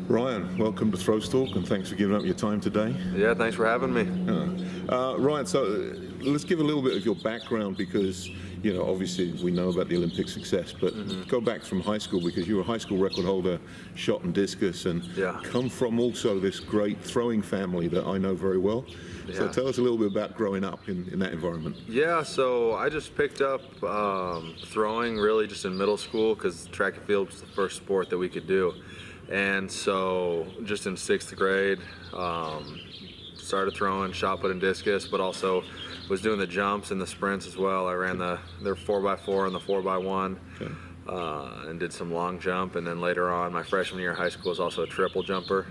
Ryan, welcome to Throws Talk, and thanks for giving up your time today. Yeah, thanks for having me. Ryan, so let's give a little bit of your background because, you know, obviously we know about the Olympic success, but go back from high school because you were a high school record holder, shot and discus, and come from also this great throwing family that I know very well. Yeah. So tell us a little bit about growing up in that environment. Yeah, so I just picked up throwing really just in middle school because track and field was the first sport that we could do. And so just in 6th grade, started throwing shot put and discus, but also was doing the jumps and the sprints as well. I ran their 4x4 and the 4x1, and did some long jump. And then later on, my freshman year of high school was also a triple jumper.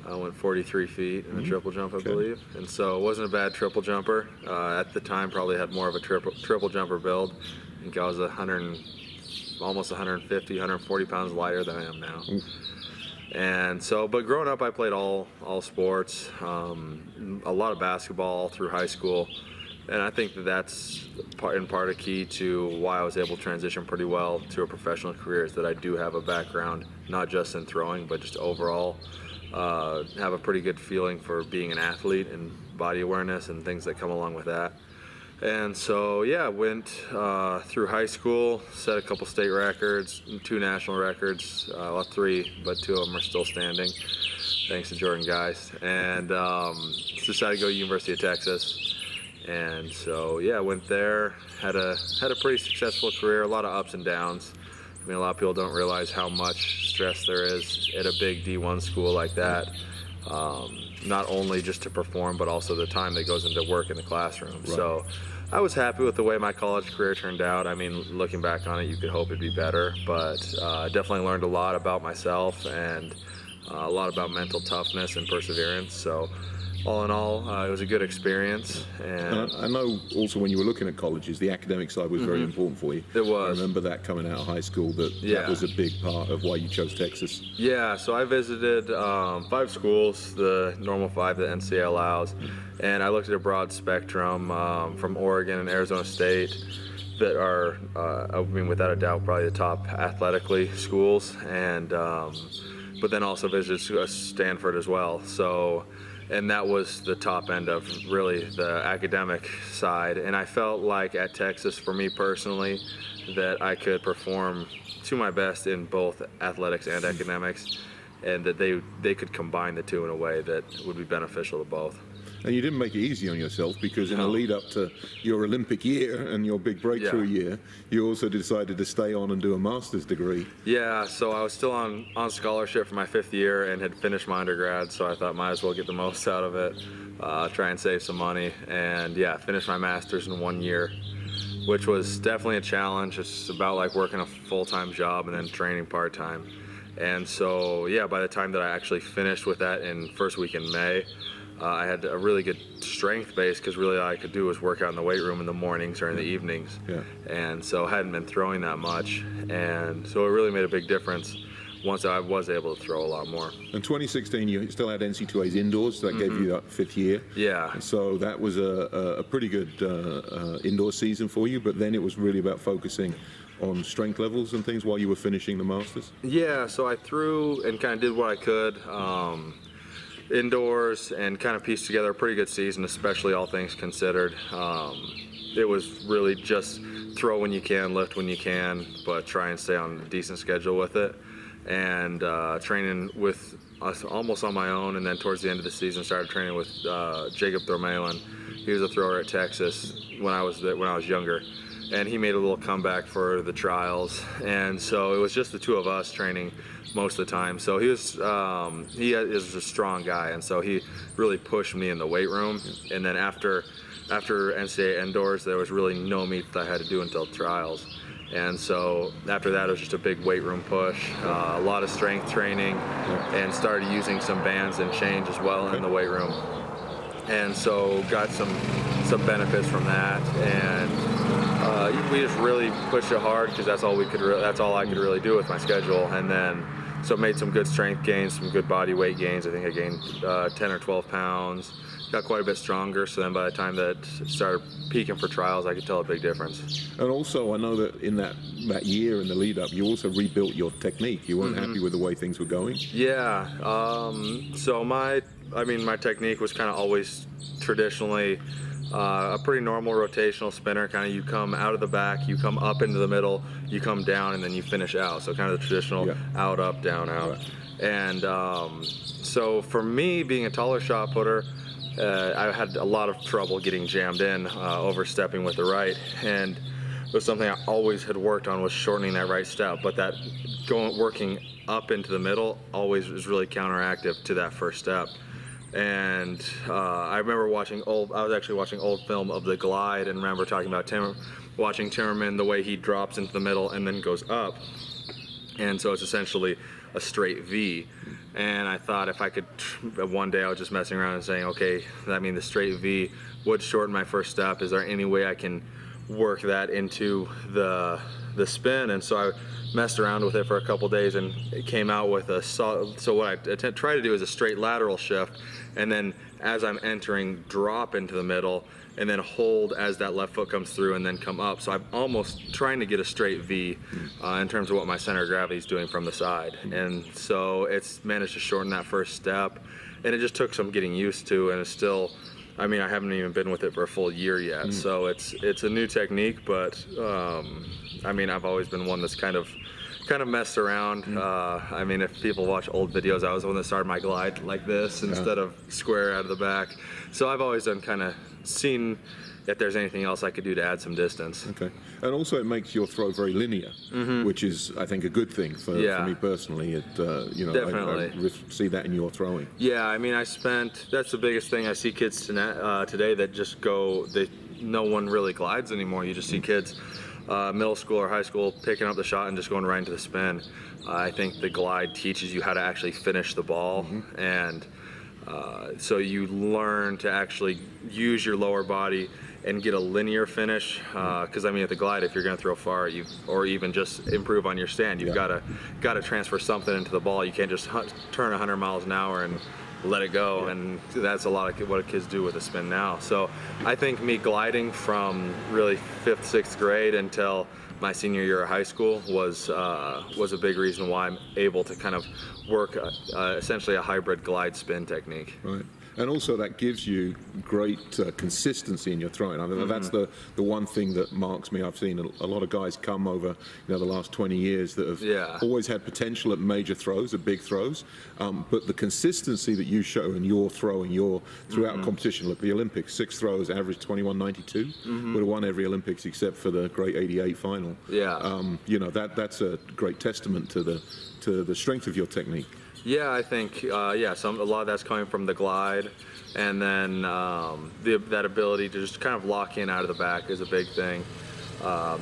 I went 43 feet in a triple jump, I believe. And so it wasn't a bad triple jumper. At the time, probably had more of a triple jumper build. I think I was almost 150, 140 pounds lighter than I am now. And so, but growing up, I played all sports, a lot of basketball all through high school. And I think that's in part a key to why I was able to transition pretty well to a professional career, is that I do have a background, not just in throwing, but just overall, have a pretty good feeling for being an athlete and body awareness and things that come along with that. And so, yeah, went through high school, set a couple state records, 2 national records, well, 3, but 2 of them are still standing, thanks to Jordan Geist. And decided to go to University of Texas. And so, yeah, went there, had a pretty successful career, a lot of ups and downs. I mean, a lot of people don't realize how much stress there is at a big D1 school like that. Not only just to perform, but also the time that goes into work in the classroom. Right. So I was happy with the way my college career turned out. I mean, looking back on it, you could hope it'd be better, but definitely learned a lot about myself and a lot about mental toughness and perseverance. So all in all, it was a good experience. And I know also when you were looking at colleges, the academic side was very important for you. It was. I remember that coming out of high school, that was a big part of why you chose Texas. Yeah, so I visited 5 schools, the normal 5 that NCAA allows, and I looked at a broad spectrum from Oregon and Arizona State that are, I mean, without a doubt, probably the top athletically schools, and but then also visited Stanford as well. So. And that was the top end of really the academic side. And I felt like at Texas, for me personally, that I could perform to my best in both athletics and academics, and that they could combine the two in a way that would be beneficial to both. And you didn't make it easy on yourself because in the lead up to your Olympic year and your big breakthrough year, you also decided to stay on and do a master's degree. Yeah, so I was still on scholarship for my 5th year and had finished my undergrad, so I thought might as well get the most out of it, try and save some money, and yeah, finished my master's in 1 year, which was definitely a challenge. It's about like working a full-time job and then training part-time. And so, yeah, by the time that I actually finished with that in first week in May, I had a really good strength base because really all I could do was work out in the weight room in the mornings or in the evenings. Yeah. And so I hadn't been throwing that much. And so it really made a big difference once I was able to throw a lot more. In 2016, you still had NC2A's indoors, so that gave you that 5th year. Yeah. And so that was a pretty good indoor season for you, but then it was really about focusing on strength levels and things while you were finishing the Masters? Yeah, so I threw and kind of did what I could. Indoors and kind of pieced together a pretty good season, especially all things considered. It was really just throw when you can, lift when you can, but try and stay on a decent schedule with it. And training with us almost on my own, and then towards the end of the season started training with Jacob Thormalen. He was a thrower at Texas when I was younger, and he made a little comeback for the trials. And so it was just the 2 of us training most of the time. So he is a strong guy, and so he really pushed me in the weight room. And then after NCAA indoors, there was really no meet that I had to do until trials. And so after that, it was just a big weight room push, a lot of strength training, and started using some bands and chains as well in the weight room. And so got some benefits from that, and we just really pushed it hard because that's all I could really do with my schedule. And then so made some good strength gains, some good body weight gains. I think I gained 10 or 12 pounds. got quite a bit stronger. So then by the time that started peaking for trials, I could tell a big difference. And also, I know that in that year in the lead up, you also rebuilt your technique. You weren't happy with the way things were going. Yeah. So my technique was kind of always traditionally a pretty normal rotational spinner. Kind of you come out of the back, you come up into the middle, you come down, and then you finish out. So kind of the traditional out, up, down, out. Right. And so for me, being a taller shot putter, I had a lot of trouble getting jammed in, overstepping with the right. And it was something I always had worked on, was shortening that right step. But that working up into the middle always was really counteractive to that first step. And I remember I was actually watching old film of the glide, and remember talking about watching Timmerman, the way he drops into the middle and then goes up. And so it's essentially a straight V. And I thought if I could, one day I was just messing around and saying, okay, I mean the straight V would shorten my first step. Is there any way I can work that into the spin? And so I messed around with it for a couple days, and it came out with so what I try to do is a straight lateral shift, and then as I'm entering, drop into the middle, and then hold as that left foot comes through, and then come up. So I'm almost trying to get a straight V in terms of what my center of gravity is doing from the side. And so it's managed to shorten that first step, and it just took some getting used to, and it's still, I mean, I haven't even been with it for a full year yet. So it's a new technique, but I mean, I've always been one that's kind of messed around. I mean, if people watch old videos, I was the one that started my glide like this instead of square out of the back. So I've always done seen if there's anything else I could do to add some distance. Okay. And also it makes your throw very linear, which is, I think, a good thing for me personally. Definitely. I see that in your throwing. Yeah, I mean, that's the biggest thing. I see kids today that just no one really glides anymore. You just see kids middle school or high school picking up the shot and just going right into the spin. I think the glide teaches you how to actually finish the ball, and so you learn to actually use your lower body and get a linear finish. Because I mean, at the glide, if you're going to throw far, or even just improve on your stand, you've got to transfer something into the ball. You can't just turn 100 miles an hour and let it go, and that's a lot of what kids do with a spin now. So I think me gliding from really 5th, 6th grade until my senior year of high school was a big reason why I'm able to kind of work essentially a hybrid glide spin technique. Right. And also that gives you great consistency in your throwing. I mean, that's the one thing that marks me. I've seen a lot of guys come over the last 20 years that have always had potential at major throws, at big throws, but the consistency that you show in your throwing, throughout competition. Look, the Olympics, 6 throws, average 21.92. Would have won every Olympics except for the great '88 final. That's a great testament to the strength of your technique. Yeah, I think a lot of that's coming from the glide, and then that ability to just kind of lock in out of the back is a big thing.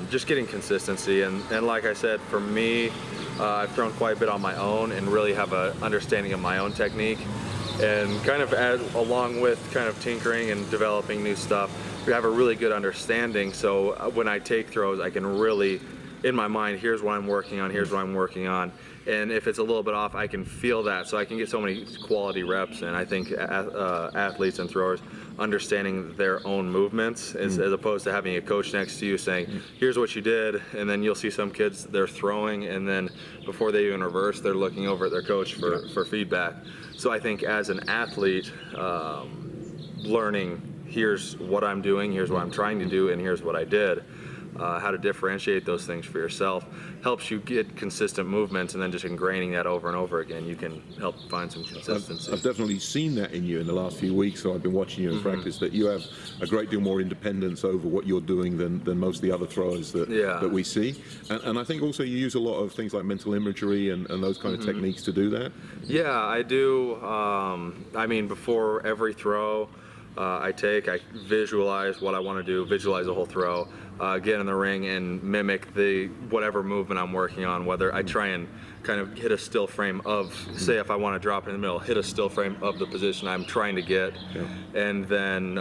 Just getting consistency, and like I said, for me, I've thrown quite a bit on my own and really have an understanding of my own technique, and kind of along with kind of tinkering and developing new stuff, we have a really good understanding. So when I take throws, I can really, in my mind, here's what I'm working on, here's what I'm working on. And if it's a little bit off, I can feel that, so I can get so many quality reps. And I think athletes and throwers understanding their own movements as opposed to having a coach next to you saying, here's what you did, and then you'll see some kids, they're throwing, and then before they even reverse, they're looking over at their coach for feedback. So I think as an athlete, learning, here's what I'm doing, here's what I'm trying to do, and here's what I did. How to differentiate those things for yourself helps you get consistent movements, and then just ingraining that over and over again, you can help find some consistency. I've definitely seen that in you in the last few weeks, so I've been watching you in practice, that you have a great deal more independence over what you're doing than most of the other throwers that we see. And I think also you use a lot of things like mental imagery and those kind of techniques to do that. Yeah, I do. I mean, before every throw I visualize what I want to do, visualize the whole throw, get in the ring and mimic whatever movement I'm working on, whether I try and kind of hit a still frame of, say if I want to drop in the middle, hit a still frame of the position I'm trying to get, and then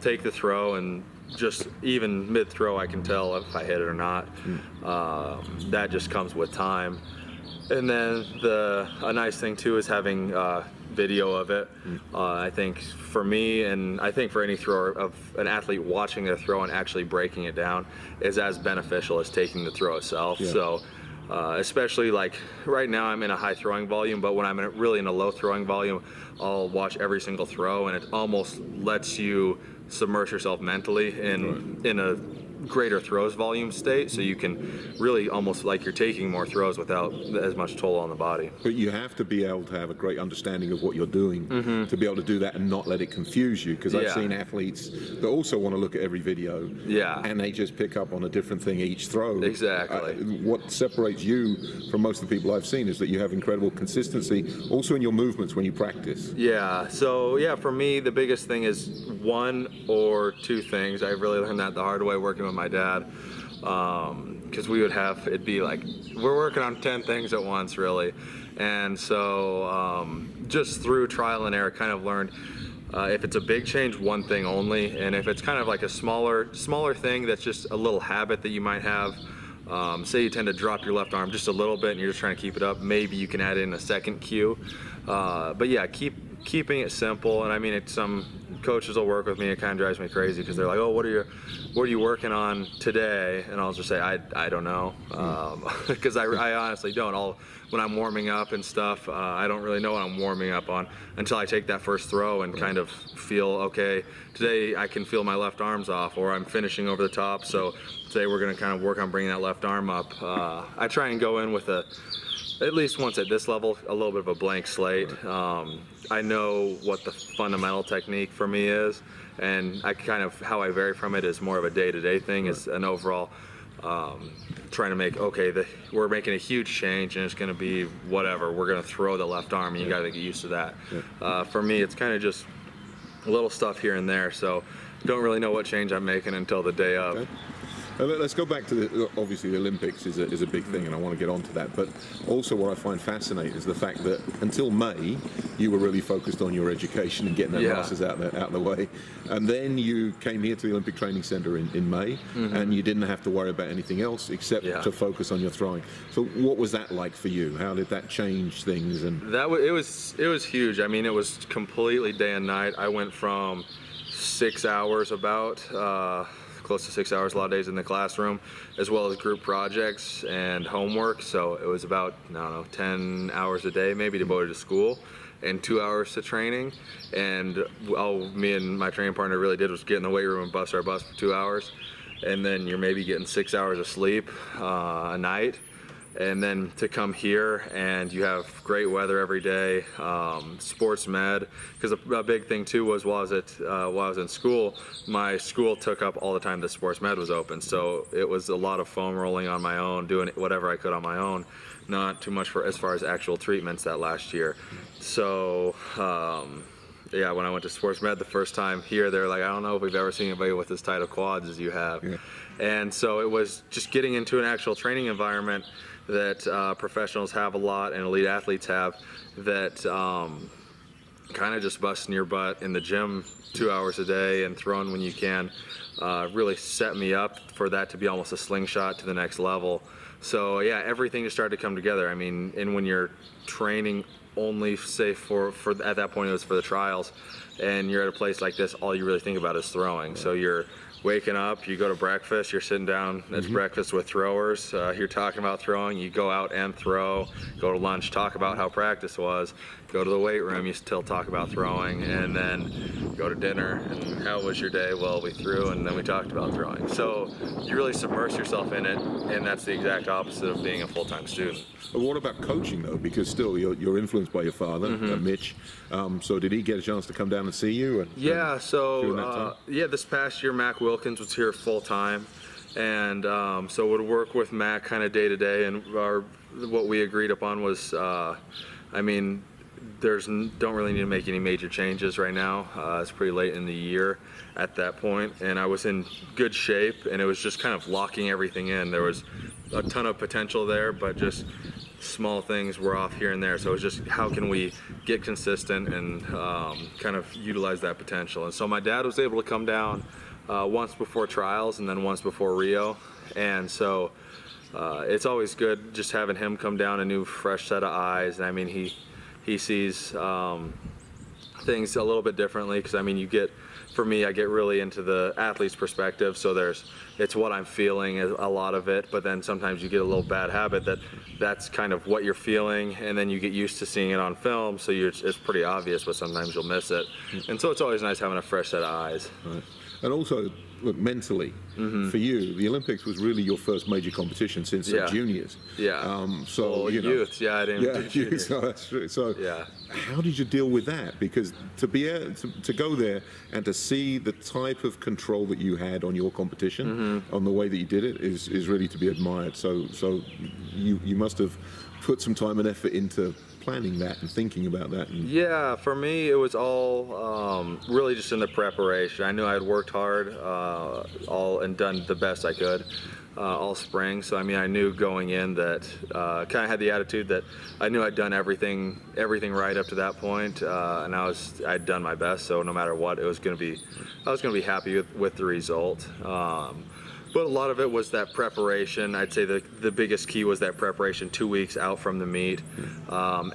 take the throw, and just even mid-throw I can tell if I hit it or not. That just comes with time. And then a nice thing too is having video of it. I think for me, and I think for any thrower, of an athlete watching their throw and actually breaking it down is as beneficial as taking the throw itself. Yeah. So especially like right now I'm in a high throwing volume, but when I'm really in a low throwing volume, I'll watch every single throw, and it almost lets you submerge yourself mentally in a greater throws volume state, so you can really almost like you're taking more throws without as much toll on the body. But you have to be able to have a great understanding of what you're doing to be able to do that and not let it confuse you, because I've seen athletes that also want to look at every video and they just pick up on a different thing each throw. Exactly. What separates you from most of the people I've seen is that you have incredible consistency also in your movements when you practice. Yeah, so yeah, for me the biggest thing is one or two things. I really learned that the hard way working with my dad, because we would have, it'd be like we're working on 10 things at once really, and so just through trial and error kind of learned if it's a big change, one thing only, and if it's kind of like a smaller thing that's just a little habit that you might have, say you tend to drop your left arm just a little bit and you're just trying to keep it up, maybe you can add in a second cue, but yeah, keeping it simple. And I mean, some coaches will work with me, it kind of drives me crazy because they're like, oh, what are you working on today? And I'll just say I don't know, because I honestly don't. When I'm warming up and stuff, I don't really know what I'm warming up on until I take that first throw and kind of feel, okay, today I can feel my left arm's off, or I'm finishing over the top, so today we're going to kind of work on bringing that left arm up. I try and go in with at least once at this level, a little bit of a blank slate. I know what the fundamental technique for me is, and how I vary from it is more of a day-to-day thing. Is an overall trying to make, okay, we're making a huge change and it's going to be whatever. We're going to throw the left arm, and you got to get used to that. For me, it's kind of just little stuff here and there, so don't really know what change I'm making until the day of. Okay. Let's go back to obviously the Olympics is a big thing, and I want to get onto that. But also what I find fascinating is the fact that until May, you were really focused on your education and getting that masters out of the way. And then you came here to the Olympic Training Center in May, and you didn't have to worry about anything else except to focus on your throwing. So what was that like for you? How did that change things? And it was huge. I mean, it was completely day and night. I went from 6 hours close to 6 hours a lot of days in the classroom, as well as group projects and homework. So it was about, I don't know, 10 hours a day maybe devoted to school, and 2 hours to training. And all me and my training partner really did was get in the weight room and bust our bus for 2 hours. And then you're maybe getting 6 hours of sleep a night. And then to come here and you have great weather every day, sports med, because a big thing too was while I was in school, my school took up all the time that sports med was open. So it was a lot of foam rolling on my own, doing whatever I could on my own, not too much as far as actual treatments that last year. So yeah, when I went to sports med the first time here, they're like, I don't know if we've ever seen anybody with as tight of quads as you have. Yeah. And so it was just getting into an actual training environment that professionals have a lot and elite athletes have, that kind of just busting your butt in the gym 2 hours a day and throwing when you can really set me up for that to be almost a slingshot to the next level. So yeah, everything just started to come together. I mean, and when you're training only, say for at that point it was for the trials, and you're at a place like this, all you really think about is throwing. So you're waking up, you go to breakfast, you're sitting down, it's breakfast with throwers, you're talking about throwing, you go out and throw, go to lunch, talk about how practice was, go to the weight room, you still talk about throwing, and then go to dinner, and how was your day? Well, we threw, and then we talked about throwing. So you really submerge yourself in it, and that's the exact opposite of being a full-time student. But what about coaching though? Because still you're influenced by your father, Mitch. So did he get a chance to come down and see you? Yeah. So this past year Mac Wilkins was here full time, and so would work with Mac kind of day to day. And what we agreed upon was, I mean, don't really need to make any major changes right now. It's pretty late in the year at that point, and I was in good shape, and it was just kind of locking everything in. There was a ton of potential there, but just small things were off here and there. So it was just, how can we get consistent and kind of utilize that potential? And so my dad was able to come down once before trials and then once before Rio. And so it's always good just having him come down, a new fresh set of eyes. And I mean, he he sees things a little bit differently, because I mean, for me, I get really into the athlete's perspective, so it's what I'm feeling, a lot of it, but then sometimes you get a little bad habit that's kind of what you're feeling, and then you get used to seeing it on film, so it's pretty obvious, but sometimes you'll miss it. And so it's always nice having a fresh set of eyes. Right. And also, look, mentally, for you, the Olympics was really your first major competition since the juniors. Yeah. So well, youths, I didn't do youth, so that's true. So how did you deal with that? Because to be able to go there and to see the type of control that you had on your competition, on the way that you did it, is really to be admired. So you must have put some time and effort into planning that and thinking about that. Yeah, for me, it was all really just in the preparation. I knew I had worked hard and done the best I could all spring. So I mean, I knew going in that kind of had the attitude that I knew I'd done everything right up to that point, and I'd done my best. So no matter what, I was going to be happy with the result. But a lot of it was that preparation. I'd say the biggest key was that preparation 2 weeks out from the meet.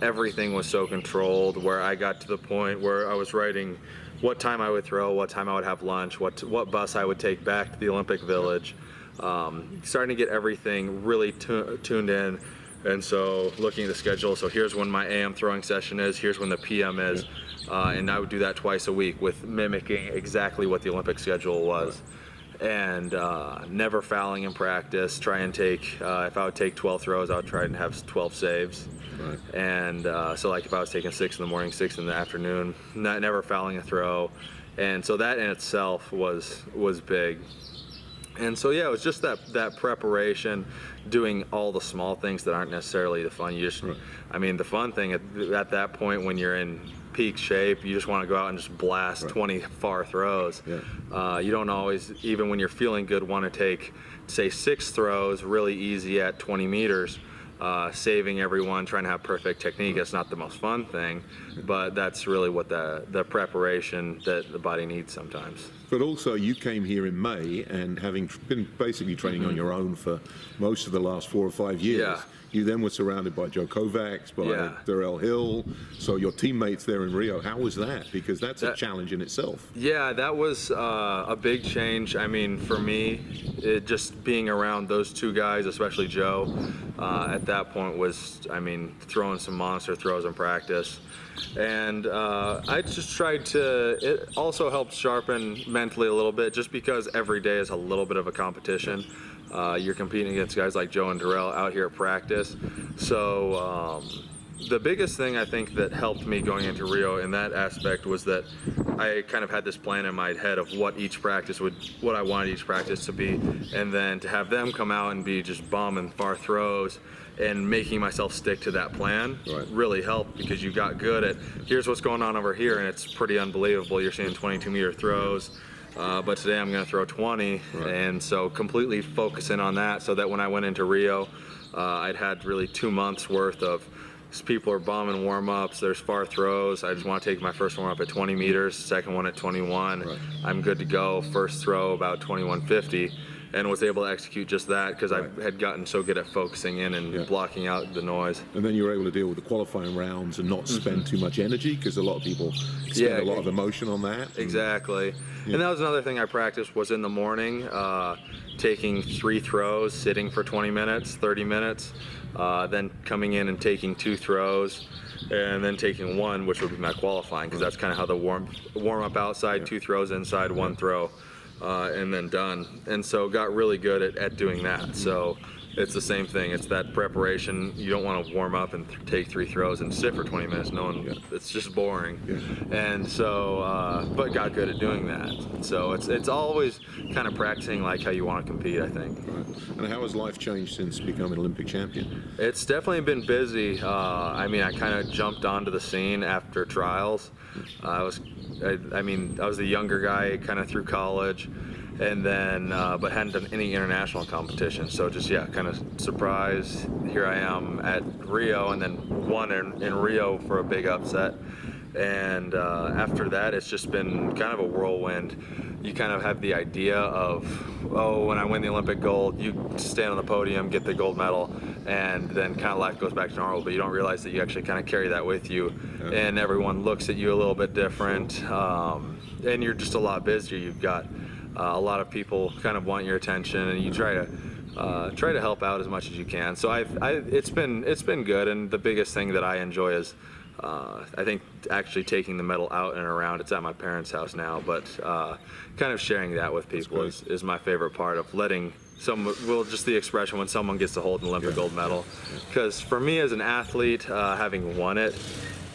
Everything was so controlled, where I got to the point where I was writing what time I would throw, what time I would have lunch, what bus I would take back to the Olympic Village. Starting to get everything really tuned in. And so looking at the schedule, so here's when my AM throwing session is, here's when the PM is. And I would do that twice a week, with mimicking exactly what the Olympic schedule was. And never fouling in practice. Try and take, if I would take 12 throws, I would try and have 12 saves. Right. And so like if I was taking 6 in the morning, 6 in the afternoon, never fouling a throw. And so that in itself was big. And so yeah, it was just that preparation, doing all the small things that aren't necessarily the fun. I mean, the fun thing at that point, when you're in peak shape, you just want to go out and just blast 20 far throws. You don't always, even when you're feeling good, want to take, say, 6 throws really easy at 20 meters, saving everyone, trying to have perfect technique. That's not the most fun thing, but that's really what the preparation that the body needs sometimes. But also, you came here in May, and having been basically training on your own for most of the last 4 or 5 years, you then were surrounded by Joe Kovacs, by Darrell Hill, so your teammates there in Rio. How was that? Because that's a challenge in itself. Yeah, that was a big change. I mean, for me, just being around those 2 guys, especially Joe, at that point was, I mean, throwing some monster throws in practice. And I just tried to, it also helped sharpen mentally a little bit, just because every day is a little bit of a competition. You're competing against guys like Joe and Darrell out here at practice. So the biggest thing I think that helped me going into Rio in that aspect was that I kind of had this plan in my head of what I wanted each practice to be, and then to have them come out and be just bombing far throws and making myself stick to that plan really helped, because you got good at, here's what's going on over here, and it's pretty unbelievable. You're seeing 22-meter throws. But today I'm going to throw 20, and so completely focusing on that, so that when I went into Rio, I'd had really 2 months worth of, people are bombing warm-ups, there's far throws. I just want to take my first warm-up at 20 meters, second one at 21. I'm good to go. First throw about 21.50. And was able to execute just that, because I had gotten so good at focusing in and blocking out the noise. And then you were able to deal with the qualifying rounds and not spend too much energy, because a lot of people spend a lot of emotion on that. Exactly. And that was another thing I practiced, was in the morning, taking 3 throws, sitting for 20 minutes, 30 minutes, then coming in and taking 2 throws, and then taking 1, which would be my qualifying, because that's kind of how the warm up outside, 2 throws inside, 1 throw. And then done. And so got really good at doing that. So it's the same thing. It's that preparation. You don't want to warm up and take 3 throws and sit for 20 minutes. It's just boring. And so, but got good at doing that. So it's always kind of practicing like how you want to compete, I think. And how has life changed since becoming Olympic champion? It's definitely been busy. I mean, I kind of jumped onto the scene after trials. I was the younger guy kind of through college, and then but hadn't done any international competition. So just kind of surprised. Here I am at Rio, and then won in Rio for a big upset. And after that, it's just been kind of a whirlwind. You kind of have the idea of, oh, when I win the Olympic gold, you stand on the podium, get the gold medal, and then kind of life goes back to normal, but you don't realize that you actually kind of carry that with you, and everyone looks at you a little bit different, and you're just a lot busier. You've got a lot of people kind of want your attention, and you try to help out as much as you can. So it's been good, and the biggest thing that I enjoy is I think actually taking the medal out and around. It's at my parents' house now, but kind of sharing that with people is my favorite part of letting someone, well, just the expression when someone gets to hold an Olympic gold medal. Because for me as an athlete, having won it,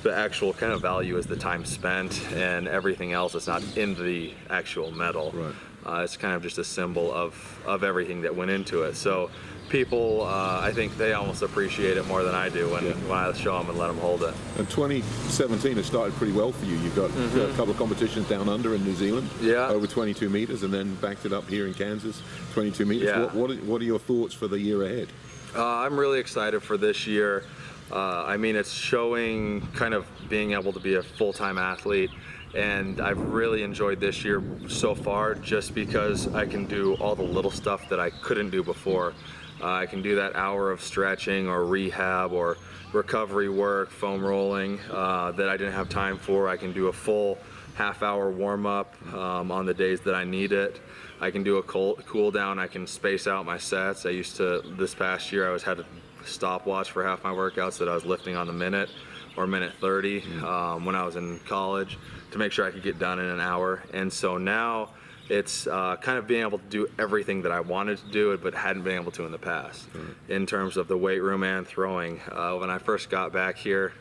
the actual kind of value is the time spent and everything else that's not in the actual medal. Right. It's kind of just a symbol of everything that went into it. So people, I think they almost appreciate it more than I do when I show them and let them hold it. And 2017 has started pretty well for you. You've got a couple of competitions down under in New Zealand, over 22 meters, and then backed it up here in Kansas, 22 meters. Yeah. What are your thoughts for the year ahead? I'm really excited for this year. I mean, it's showing kind of being able to be a full-time athlete, and I've really enjoyed this year so far just because I can do all the little stuff that I couldn't do before. I can do that hour of stretching or rehab or recovery work, foam rolling that I didn't have time for. I can do a full half-hour warm-up on the days that I need it. I can do a cool down. I can space out my sets. I used to, this past year, I had a stopwatch for half my workouts that I was lifting on the minute or minute 30 when I was in college to make sure I could get done in an hour. And so now it's kind of being able to do everything that I wanted to do but hadn't been able to in the past in terms of the weight room and throwing. When I first got back here,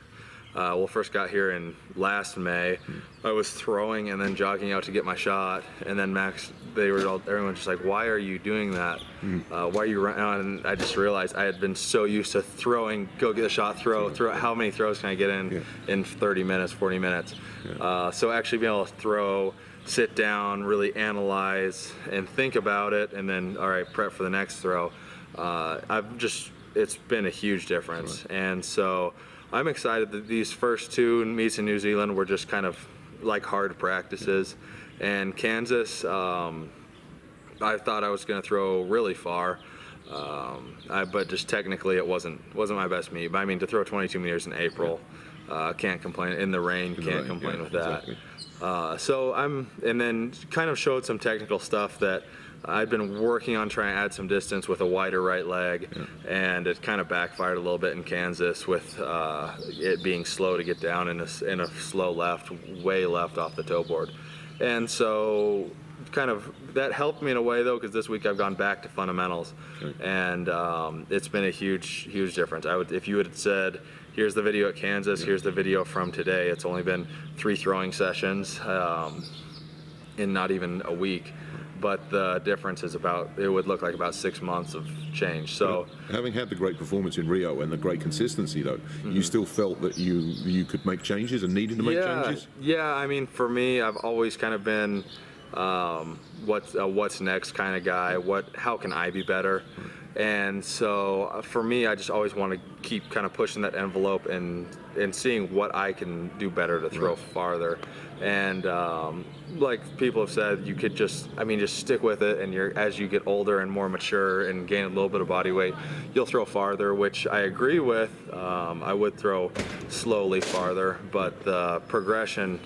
first got here in last May, I was throwing and then jogging out to get my shot, and then everyone just like, why are you doing that? Why are you running? And I just realized I had been so used to throwing, go get a shot, throw, how many throws can I get in 30 minutes, 40 minutes? So actually being able to throw, sit down, really analyze and think about it, and then, all right, prep for the next throw. It's been a huge difference. And so I'm excited that these first two meets in New Zealand were just kind of like hard practices. And Kansas, I thought I was going to throw really far, but just technically it wasn't my best meet. But I mean, to throw 22 meters in April, can't complain. In the rain, can't complain with that. Exactly. And then kind of showed some technical stuff that I'd been working on trying to add some distance with a wider right leg, and it kind of backfired a little bit in Kansas with it being slow to get down in a slow left, way left off the toe board. And so kind of that helped me in a way though, because this week I've gone back to fundamentals, and it's been a huge difference. If you had said, here's the video at Kansas, here's the video from today, it's only been 3 throwing sessions in not even a week. But the difference is it would look like about 6 months of change. So, having had the great performance in Rio and the great consistency, though, you still felt that you could make changes and needed to make changes? Yeah, I mean, for me, I've always kind of been what's next kind of guy. How can I be better? And so for me, I just always want to keep kind of pushing that envelope and seeing what I can do better to throw farther. And like people have said, you could just stick with it, and as you get older and more mature and gain a little bit of body weight, you'll throw farther, which I agree with. I would throw slowly farther, but the progression,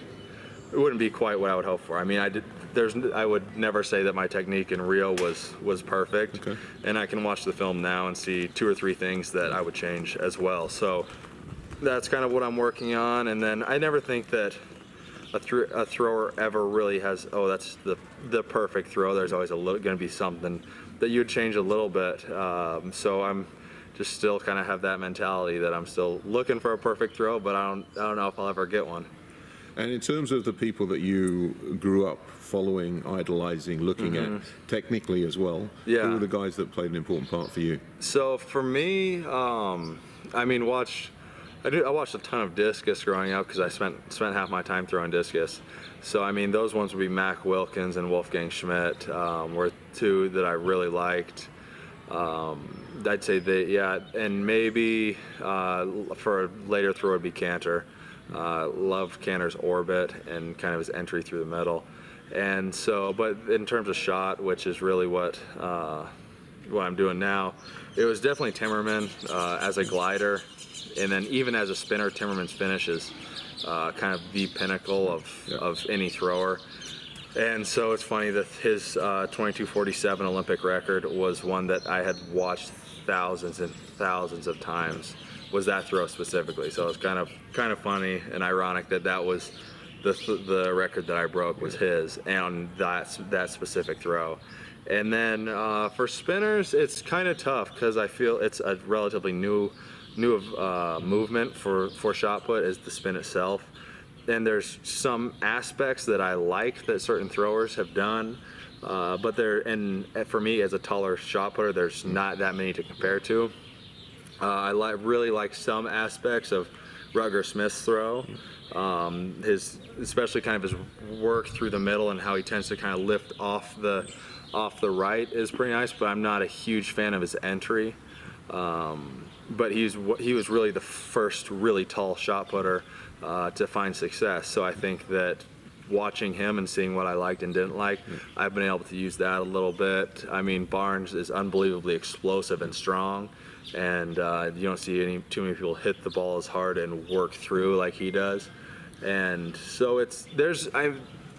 it wouldn't be quite what I would hope for. I mean, I would never say that my technique in Rio was perfect, and I can watch the film now and see 2 or 3 things that I would change as well. So that's kind of what I'm working on. And then I never think that a thrower ever really has, that's the perfect throw. There's always going to be something that you would change a little bit. So I'm just still kind of have that mentality that I'm still looking for a perfect throw, but I don't know if I'll ever get one. And in terms of the people that you grew up following, idolizing, looking at technically as well, who were the guys that played an important part for you? So for me, I mean, I watched a ton of discus growing up because I spent half my time throwing discus. So I mean, those ones would be Mac Wilkins and Wolfgang Schmidt were 2 that I really liked. I'd say and maybe for a later throw would be Cantor. Loved Canter's orbit and kind of his entry through the middle. And so, but in terms of shot, which is really what I'm doing now, it was definitely Timmerman as a glider, and then even as a spinner, Timmerman's finish is kind of the pinnacle of any thrower. And so it's funny that his 22:47 Olympic record was one that I had watched thousands and thousands of times, was that throw specifically. So it's kind of funny and ironic that that was the record that I broke was his, and that specific throw. And then for spinners, it's kind of tough because I feel it's a relatively new movement for shot put is the spin itself. And there's some aspects that I like that certain throwers have done, but for me as a taller shot putter, there's not that many to compare to. I really like some aspects of Rutger Smith's throw. Especially kind of his work through the middle and how he tends to kind of lift off the right is pretty nice, but I'm not a huge fan of his entry. But he was really the first really tall shot putter to find success. So I think that watching him and seeing what I liked and didn't like, I've been able to use that a little bit. I mean, Barnes is unbelievably explosive and strong, and you don't see too many people hit the ball as hard and work through like he does. And so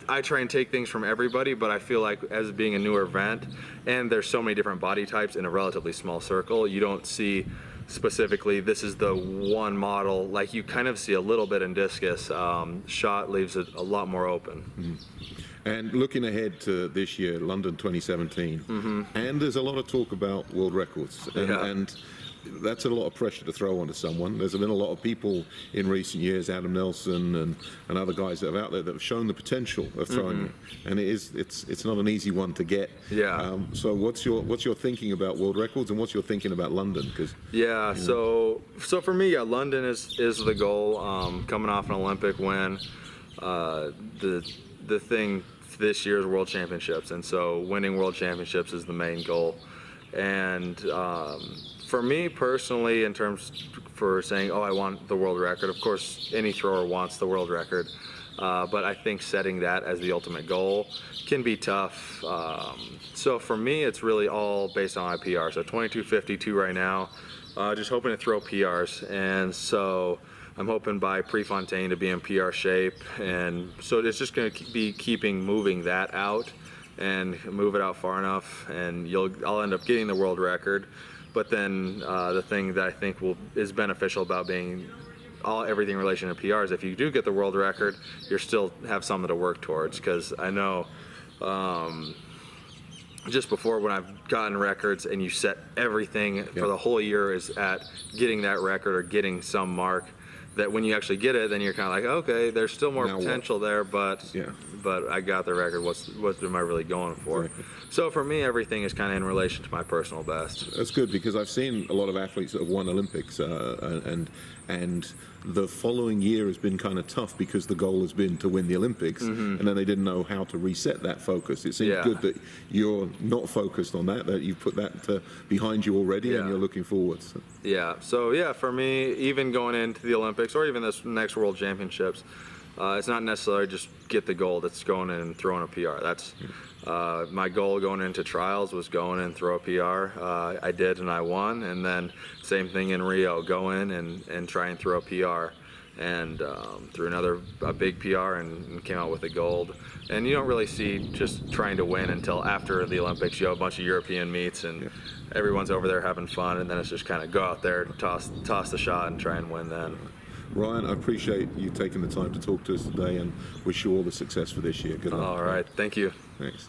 I try and take things from everybody, but I feel like as being a newer event, and there's so many different body types in a relatively small circle, you don't see specifically this is the one model. Like you kind of see a little bit in discus. Shot leaves it a lot more open. Mm-hmm. And looking ahead to this year, London 2017, and there's a lot of talk about world records, and that's a lot of pressure to throw onto someone. There's been a lot of people in recent years, Adam Nelson and other guys that are out there that have shown the potential of throwing, and it's not an easy one to get. Yeah. So what's your thinking about world records, and what's your thinking about London? So for me, London is the goal. Coming off an Olympic win, the thing this year is World Championships, and so winning World Championships is the main goal. And for me personally, in terms for saying, oh, I want the world record, of course any thrower wants the world record, but I think setting that as the ultimate goal can be tough. So for me, it's really all based on my PR. So 22:52 right now, just hoping to throw PRs, and so I'm hoping by Prefontaine to be in PR shape, and so it's just going to be moving that out and move it out far enough, and I'll end up getting the world record. But then the thing that I think is beneficial about being everything in relation to PRs, if you do get the world record, you still have something to work towards. Because I know just before, when I've gotten records and you set everything for the whole year is at getting that record or getting some mark, that when you actually get it, then you're kind of like, okay, there's still more potential there, but I got the record. What am I really going for? Exactly. So for me, everything is kind of in relation to my personal best. That's good, because I've seen a lot of athletes that have won Olympics, and the following year has been kind of tough because the goal has been to win the Olympics, and then they didn't know how to reset that focus. It seems good that you're not focused on that you've put that behind you already, and you're looking forward. So. So for me, even going into the Olympics or even this next World Championships, it's not necessarily just get the gold, it's going in and throwing a PR. That's my goal going into trials was going in and throw a PR. I did, and I won. And then same thing in Rio, go in and try and throw a PR. And threw a big PR and came out with a gold. And you don't really see just trying to win until after the Olympics. You have a bunch of European meets, and everyone's over there having fun, and then it's just kind of go out there, toss the shot, and try and win then. Ryan, I appreciate you taking the time to talk to us today, and wish you all the success for this year. Good luck. All right, thank you. Thanks.